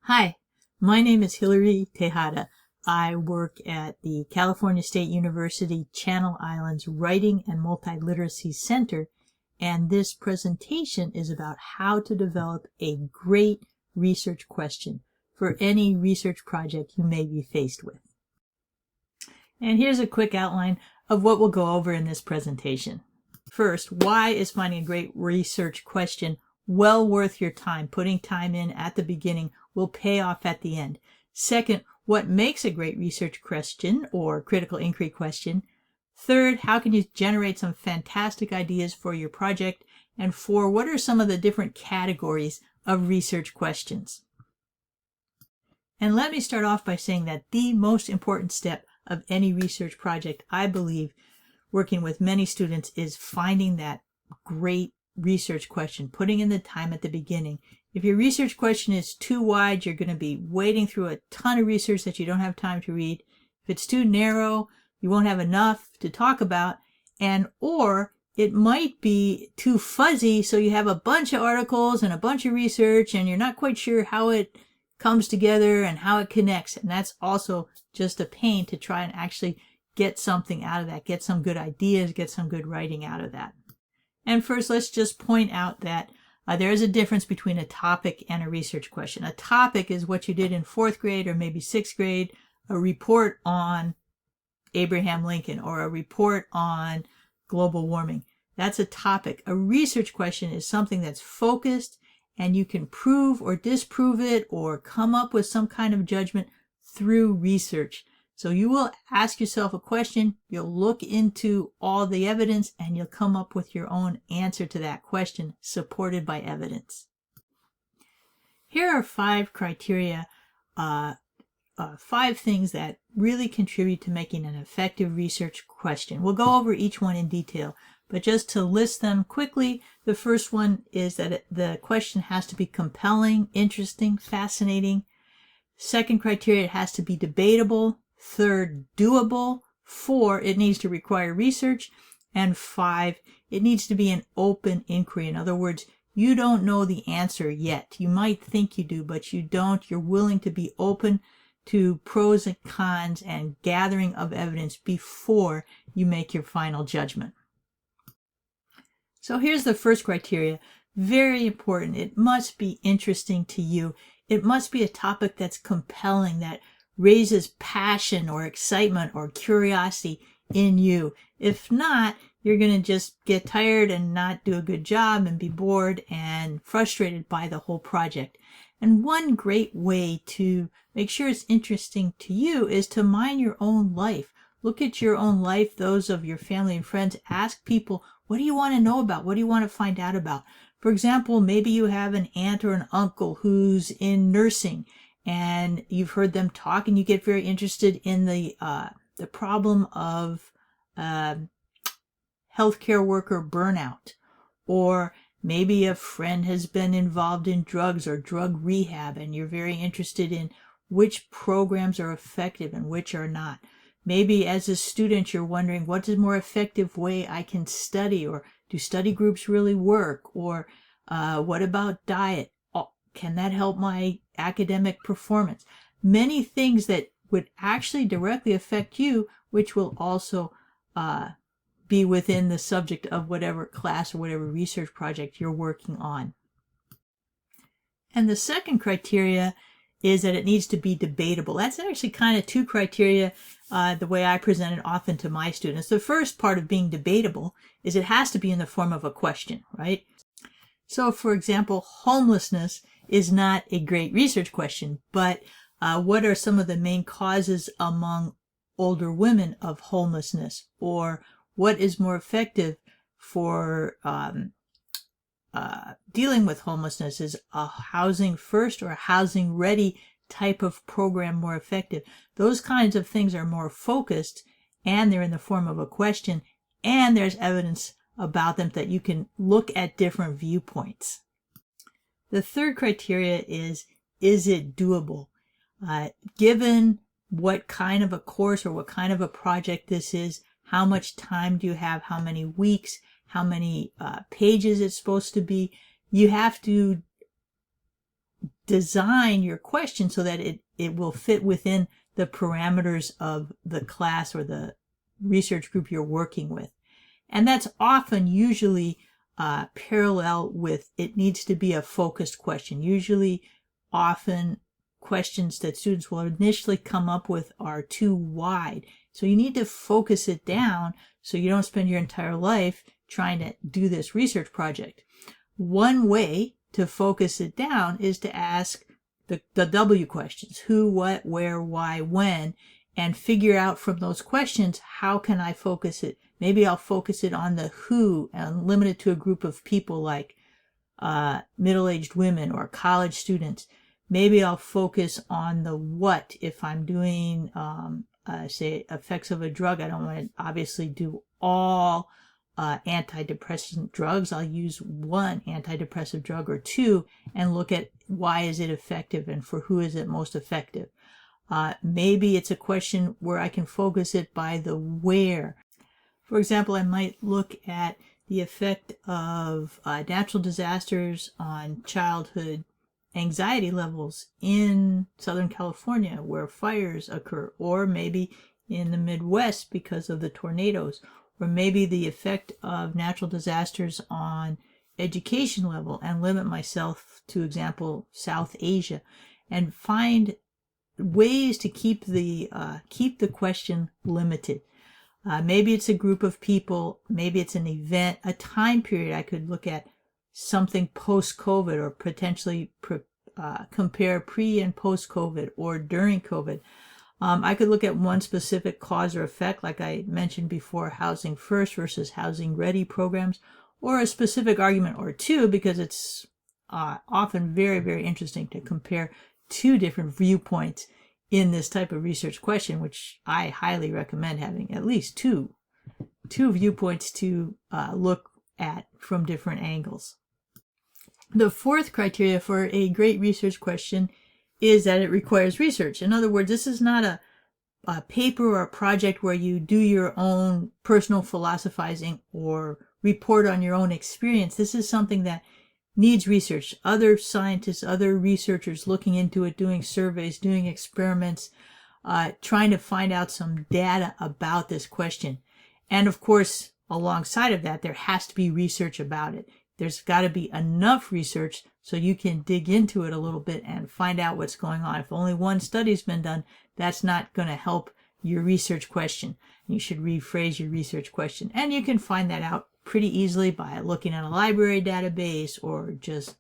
Hi, my name is Hilary Tejada. I work at the California State University Channel Islands Writing and Multiliteracy Center, and this presentation is about how to develop a great research question for any research project you may be faced with. And here's a quick outline of what we'll go over in this presentation. First, why is finding a great research question well worth your time? Putting time in at the beginning will pay off at the end. Second, what makes a great research question or critical inquiry question? Third, how can you generate some fantastic ideas for your project? And four, what are some of the different categories of research questions? And let me start off by saying that the most important step of any research project, I believe, working with many students, is finding that great research question, putting in the time at the beginning. If your research question is too wide, you're going to be wading through a ton of research that you don't have time to read. If it's too narrow, you won't have enough to talk about, or it might be too fuzzy, so you have a bunch of articles and a bunch of research and you're not quite sure how it comes together and how it connects, and that's also just a pain to try and actually get something out of that, get some good ideas, get some good writing out of that. And first, let's just point out that there is a difference between a topic and a research question. A topic is what you did in 4th grade or maybe 6th grade, a report on Abraham Lincoln or a report on global warming. That's a topic. A research question is something that's focused and you can prove or disprove it or come up with some kind of judgment through research. So you will ask yourself a question, you'll look into all the evidence, and you'll come up with your own answer to that question supported by evidence. Here are 5 criteria, 5 things that really contribute to making an effective research question. We'll go over each one in detail, but just to list them quickly, the first one is that the question has to be compelling, interesting, fascinating. Second criteria, it has to be debatable. Third, doable. 4, it needs to require research. And 5, it needs to be an open inquiry. In other words, you don't know the answer yet. You might think you do, but you don't. You're willing to be open to pros and cons and gathering of evidence before you make your final judgment. So here's the first criteria. Very important. It must be interesting to you. It must be a topic that's compelling, that raises passion or excitement or curiosity in you. If not, you're going to just get tired and not do a good job and be bored and frustrated by the whole project. And one great way to make sure it's interesting to you is to mind your own life. Look at your own life, those of your family and friends. Ask people, what do you want to know about? What do you want to find out about? For example, maybe you have an aunt or an uncle who's in nursing, and you've heard them talk and you get very interested in the problem of healthcare worker burnout. Or maybe a friend has been involved in drugs or drug rehab and you're very interested in which programs are effective and which are not. Maybe as a student you're wondering, what is a more effective way I can study, or do study groups really work, or what about diet? Can that help my academic performance? Many things that would actually directly affect you, which will also be within the subject of whatever class or whatever research project you're working on. And the second criteria is that it needs to be debatable. That's actually kind of 2 criteria the way I present it often to my students. The first part of being debatable is it has to be in the form of a question, right? So, for example, homelessness is not a great research question, but what are some of the main causes among older women of homelessness? Or what is more effective for dealing with homelessness? Is a housing first or a housing ready type of program more effective? Those kinds of things are more focused, and they're in the form of a question, and there's evidence about them that you can look at different viewpoints. The third criteria is it doable? Given what kind of a course or what kind of a project this is, how much time do you have, how many weeks, how many pages it's supposed to be, you have to design your question so that it will fit within the parameters of the class or the research group you're working with. And that's often usually parallel with, it needs to be a focused question. Usually, often questions that students will initially come up with are too wide. So you need to focus it down so you don't spend your entire life trying to do this research project. One way to focus it down is to ask the W questions: who, what, where, why, when, and figure out from those questions, how can I focus it? Maybe I'll focus it on the who and limit it to a group of people like middle-aged women or college students. Maybe I'll focus on the what. If I'm doing, say, effects of a drug, I don't want to obviously do all antidepressant drugs. I'll use one antidepressive drug or two and look at why is it effective and for who is it most effective. Maybe it's a question where I can focus it by the where. For example, I might look at the effect of natural disasters on childhood anxiety levels in Southern California where fires occur, or maybe in the Midwest because of the tornadoes, or maybe the effect of natural disasters on education level, and limit myself to, example, South Asia, and find ways to keep the question limited. Maybe it's a group of people, maybe it's an event, a time period. I could look at something post-COVID, or potentially compare pre and post-COVID or during COVID. I could look at one specific cause or effect, like I mentioned before, housing first versus housing ready programs, or a specific argument or two, because it's often very, very interesting to compare two different viewpoints in this type of research question, which I highly recommend having at least two viewpoints to look at from different angles. The fourth criteria for a great research question is that it requires research. In other words, this is not a paper or a project where you do your own personal philosophizing or report on your own experience. This is something that needs research. Other scientists, other researchers looking into it, doing surveys, doing experiments, trying to find out some data about this question. And of course, alongside of that, there has to be research about it. There's got to be enough research so you can dig into it a little bit and find out what's going on. If only one study's been done, that's not going to help your research question. You should rephrase your research question. And you can find that out pretty easily by looking at a library database or just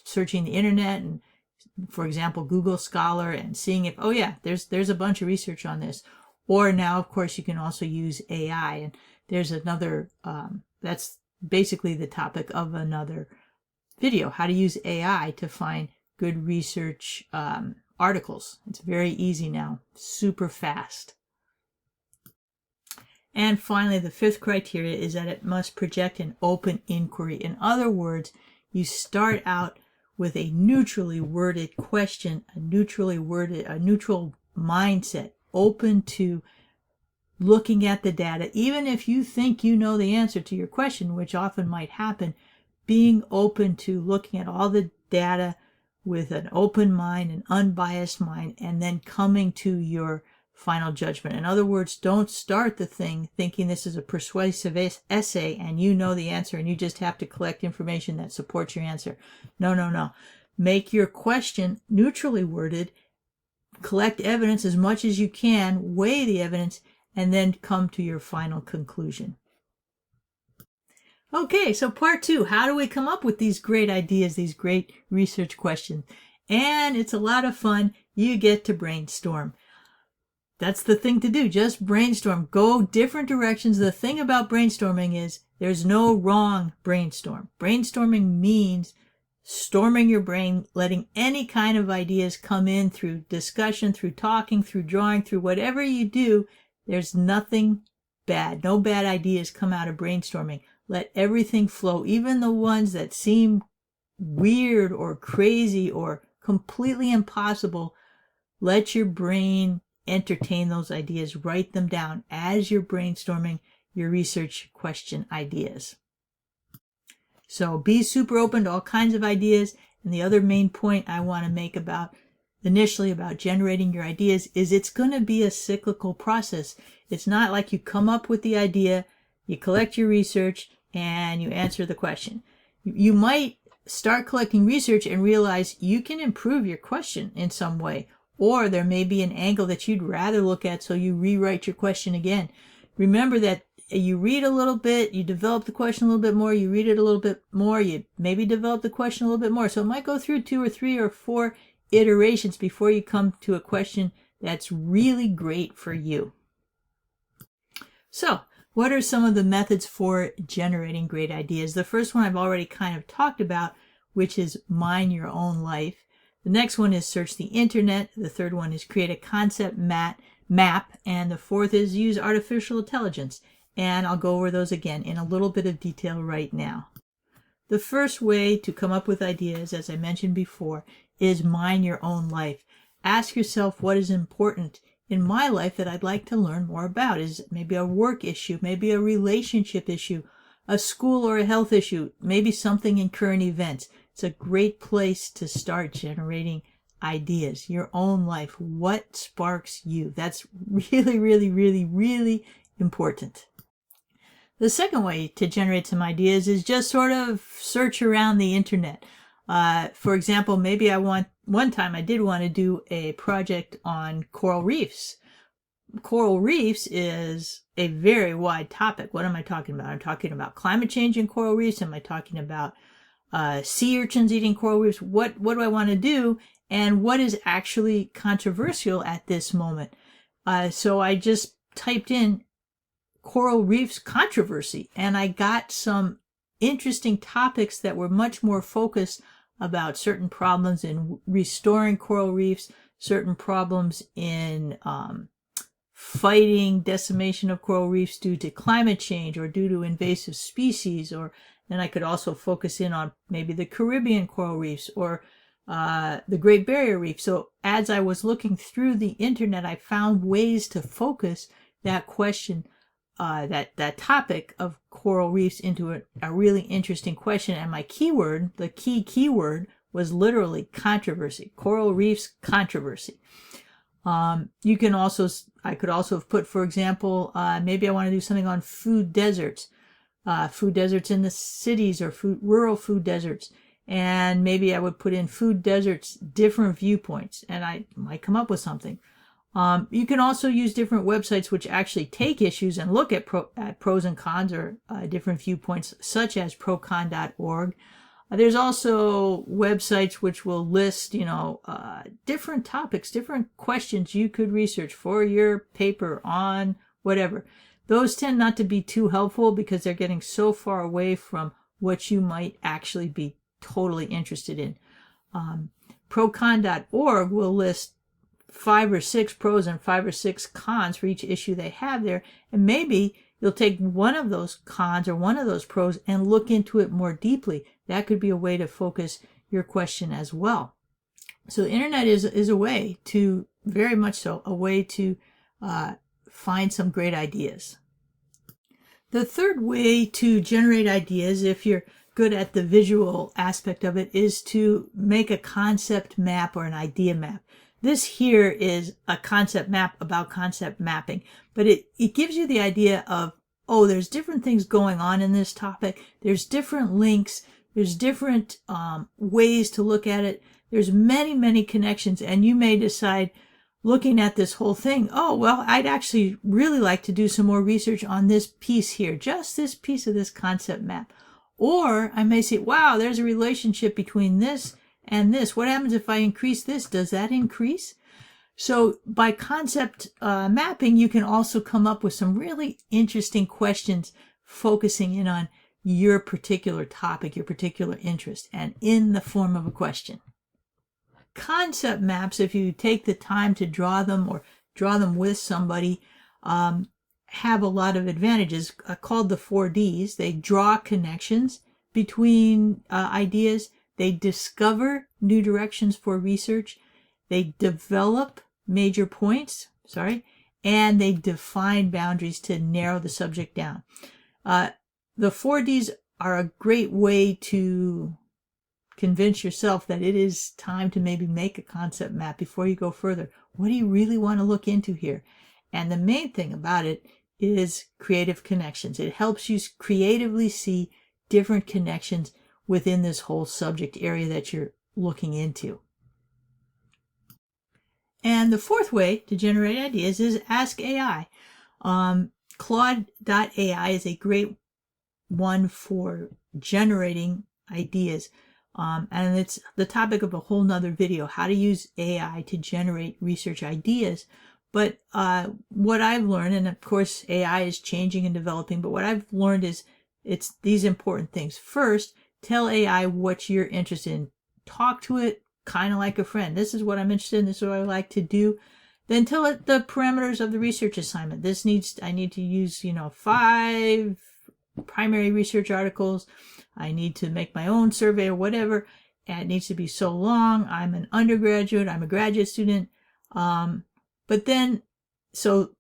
searching the internet and, for example, Google Scholar, and seeing if, oh yeah, there's a bunch of research on this. Or now, of course, you can also use AI. And there's another, that's basically the topic of another video, how to use AI to find good research articles. It's very easy now, super fast. And finally, the fifth criteria is that it must project an open inquiry. In other words, you start out with a neutrally worded question, a neutral mindset, open to looking at the data. Even if you think you know the answer to your question, which often might happen, being open to looking at all the data with an open mind, an unbiased mind, and then coming to your final judgment. In other words, don't start the thing thinking this is a persuasive essay and you know the answer and you just have to collect information that supports your answer. No. Make your question neutrally worded, collect evidence as much as you can, weigh the evidence, and then come to your final conclusion. Okay, so part 2, how do we come up with these great ideas, these great research questions? And it's a lot of fun. You get to brainstorm. That's the thing to do. Just brainstorm. Go different directions. The thing about brainstorming is there's no wrong brainstorm. Brainstorming means storming your brain, letting any kind of ideas come in through discussion, through talking, through drawing, through whatever you do. There's nothing bad. No bad ideas come out of brainstorming. Let everything flow, even the ones that seem weird or crazy or completely impossible. Let your brain entertain those ideas. Write them down as you're brainstorming your research question ideas. So be super open to all kinds of ideas And the other main point I want to make initially about generating your ideas is it's going to be a cyclical process. It's not like you come up with the idea, you collect your research, and you answer the question. You might start collecting research and realize you can improve your question in some way, or there may be an angle that you'd rather look at, so you rewrite your question again. Remember that you read a little bit, you develop the question a little bit more, you read it a little bit more, you maybe develop the question a little bit more. So it might go through 2 or 3 or 4 iterations before you come to a question that's really great for you. So, what are some of the methods for generating great ideas? The first one I've already kind of talked about, which is mine your own life. The next one is search the internet. The third one is create a concept map. And the fourth is use artificial intelligence. And I'll go over those again in a little bit of detail right now. The first way to come up with ideas, as I mentioned before, is mine your own life. Ask yourself what is important in my life that I'd like to learn more about. Is it maybe a work issue, maybe a relationship issue, a school or a health issue, maybe something in current events. It's a great place to start generating ideas. Your own life. What sparks you? That's really, really, really, really important. The second way to generate some ideas is just sort of search around the internet. For example, maybe one time I did want to do a project on coral reefs. Coral reefs is a very wide topic. What am I talking about? I'm talking about climate change in coral reefs. Am I talking about sea urchins eating coral reefs? What do I want to do? And what is actually controversial at this moment? So I just typed in coral reefs controversy, and I got some interesting topics that were much more focused about certain problems in restoring coral reefs, certain problems in fighting decimation of coral reefs due to climate change or due to invasive species. Or then I could also focus in on maybe the Caribbean coral reefs or the Great Barrier Reef. So as I was looking through the internet, I found ways to focus that question, that topic of coral reefs into a really interesting question. And my keyword, the key keyword, was literally controversy. Coral reefs controversy. I could also have put, for example, maybe I want to do something on food deserts in the cities, or rural food deserts. And maybe I would put in food deserts, different viewpoints, and I might come up with something. You can also use different websites which actually take issues and look at pros and cons, or different viewpoints, such as procon.org. There's also websites which will list, different topics, different questions you could research for your paper on whatever. Those tend not to be too helpful because they're getting so far away from what you might actually be totally interested in. Procon.org will list 5 or 6 pros and 5 or 6 cons for each issue they have there, and maybe you'll take one of those cons or one of those pros and look into it more deeply. That could be a way to focus your question as well. So the internet is a way to, very much so, a way to find some great ideas. The third way to generate ideas, if you're good at the visual aspect of it, is to make a concept map or an idea map. This here is a concept map about concept mapping, but it gives you the idea of, there's different things going on in this topic. There's different links. There's different ways to look at it. There's many, many connections, and you may decide, looking at this whole thing, I'd actually really like to do some more research on this piece here, just this piece of this concept map. Or I may say, wow, there's a relationship between this and this. What happens if I increase this? Does that increase? So by concept mapping, you can also come up with some really interesting questions focusing in on your particular topic, your particular interest, and in the form of a question. Concept maps, if you take the time to draw them or draw them with somebody, have a lot of advantages, called the 4Ds. They draw connections between ideas. They discover new directions for research. They develop major points, and they define boundaries to narrow the subject down. The 4Ds are a great way to convince yourself that it is time to maybe make a concept map before you go further. What do you really want to look into here? And the main thing about it is creative connections. It helps you creatively see different connections within this whole subject area that you're looking into. And the fourth way to generate ideas is ask AI. Claude.ai is a great one for generating ideas. And it's the topic of a whole nother video, how to use AI to generate research ideas. But what I've learned, and of course AI is changing and developing, but what I've learned is it's these important things. First, tell AI what you're interested in. Talk to it kind of like a friend. This is what I'm interested in. This is what I like to do. Then tell it the parameters of the research assignment. I need to use, 5 primary research articles. I need to make my own survey or whatever. And it needs to be so long. I'm an undergraduate. I'm a graduate student. But then, so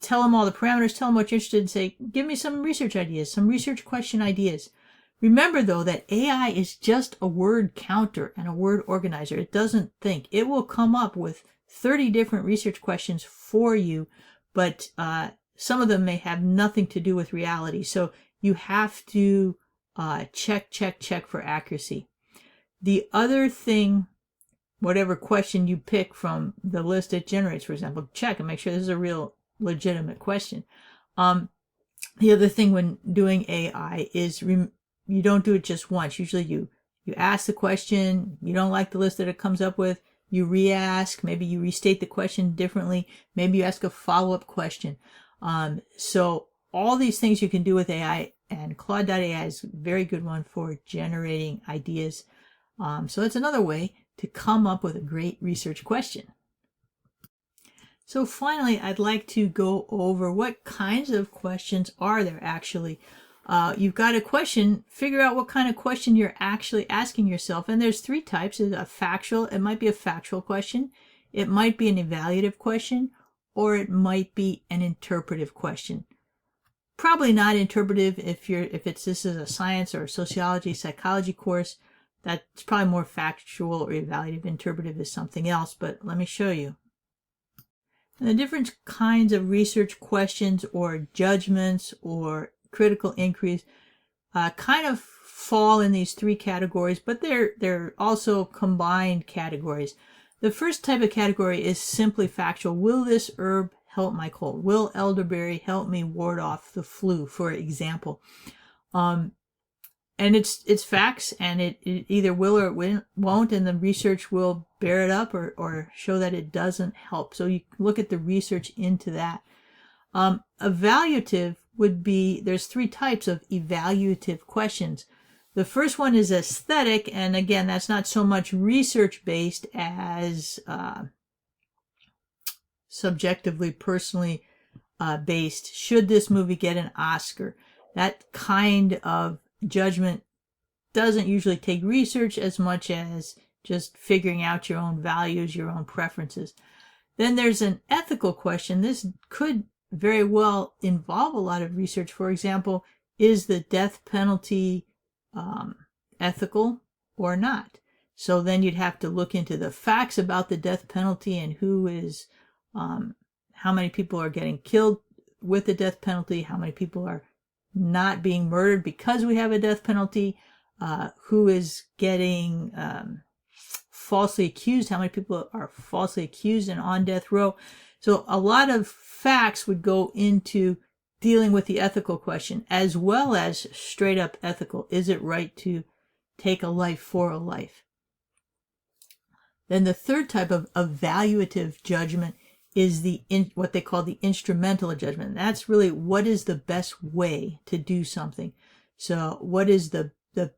tell them all the parameters, tell them what you're interested in, say, give me some research ideas, some research question ideas. Remember, though, that AI is just a word counter and a word organizer. It doesn't think. It will come up with 30 different research questions for you, but some of them may have nothing to do with reality. So you have to check for accuracy. The other thing, whatever question you pick from the list it generates, for example, check and make sure this is a real legitimate question. The other thing when doing AI is you don't do it just once. Usually you ask the question, you don't like the list that it comes up with, you re-ask, maybe you restate the question differently, maybe you ask a follow-up question. So all these things you can do with AI, and Claude.ai is a very good one for generating ideas. So it's another way to come up with a great research question. So finally, I'd like to go over what kinds of questions are there actually. You've got a question, figure out what kind of question you're actually asking yourself. And there's 3 types. It might be a factual question, it might be an evaluative question, or it might be an interpretive question. Probably not interpretive this is a science or a sociology, psychology course. That's probably more factual or evaluative. Interpretive is something else, but let me show you. And the different kinds of research questions or judgments or critical inquiries kind of fall in these 3 categories, but they're also combined categories. The first type of category is simply factual. Will this herb help my cold? Will elderberry help me ward off the flu, for example? And it's facts, and it either will or it won't, and the research will bear it up or show that it doesn't help. So you look at the research into that. Evaluative would be, there's 3 types of evaluative questions. The first one is aesthetic, and again, that's not so much research-based as subjectively, personally based. Should this movie get an Oscar? That kind of judgment doesn't usually take research as much as just figuring out your own values, your own preferences. Then there's an ethical question. This could very well involve a lot of research. For example, is the death penalty ethical or not? So then you'd have to look into the facts about the death penalty and how many people are getting killed with the death penalty, how many people are not being murdered because we have a death penalty, who is getting falsely accused, how many people are falsely accused and on death row. So a lot of facts would go into dealing with the ethical question, as well as straight up ethical. Is it right to take a life for a life? Then the third type of evaluative judgment is what they call the instrumental judgment. That's really what is the best way to do something. So what is the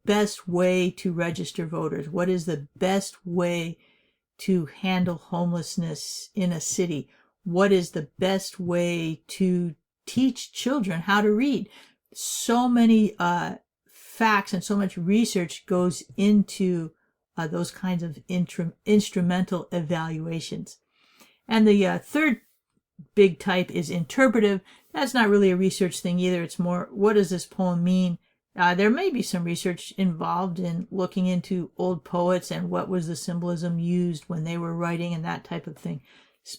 best way to register voters? What is the best way to handle homelessness in a city? What is the best way to teach children how to read? So many facts and so much research goes into those kinds of instrumental evaluations. And the third big type is interpretive. That's not really a research thing either. It's more, what does this poem mean? There may be some research involved in looking into old poets and what was the symbolism used when they were writing and that type of thing.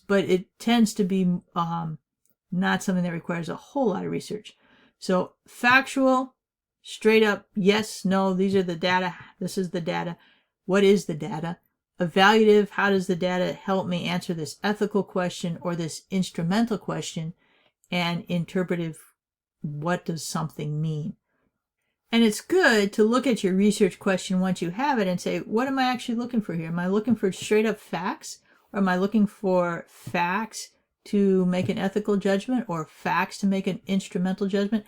But it tends to be not something that requires a whole lot of research. So factual, straight up, yes, no, these are the data, this is the data. What is the data? Evaluative, how does the data help me answer this ethical question or this instrumental question? And interpretive, what does something mean? And it's good to look at your research question once you have it and say, what am I actually looking for here? Am I looking for straight up facts? Or am I looking for facts to make an ethical judgment or facts to make an instrumental judgment?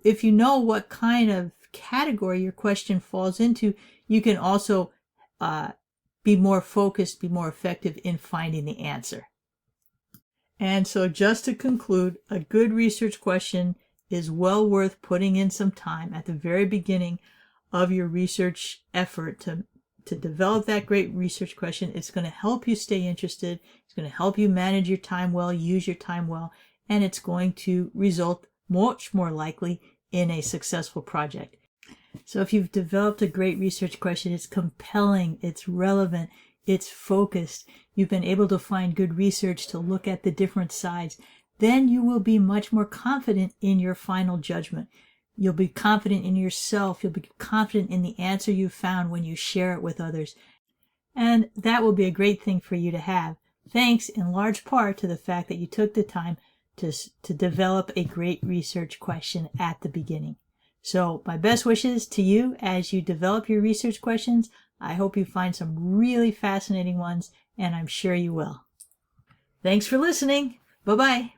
If you know what kind of category your question falls into, you can also be more focused, be more effective in finding the answer. And so just to conclude, a good research question is well worth putting in some time at the very beginning of your research effort to develop that great research question. It's going to help you stay interested. It's going to help you manage your time well, use your time well, and it's going to result much more likely in a successful project. So if you've developed a great research question, it's compelling, it's relevant, it's focused, you've been able to find good research to look at the different sides, then you will be much more confident in your final judgment. You'll be confident in yourself. You'll be confident in the answer you found when you share it with others. And that will be a great thing for you to have, thanks in large part to the fact that you took the time to develop a great research question at the beginning. So my best wishes to you as you develop your research questions. I hope you find some really fascinating ones, and I'm sure you will. Thanks for listening. Bye-bye.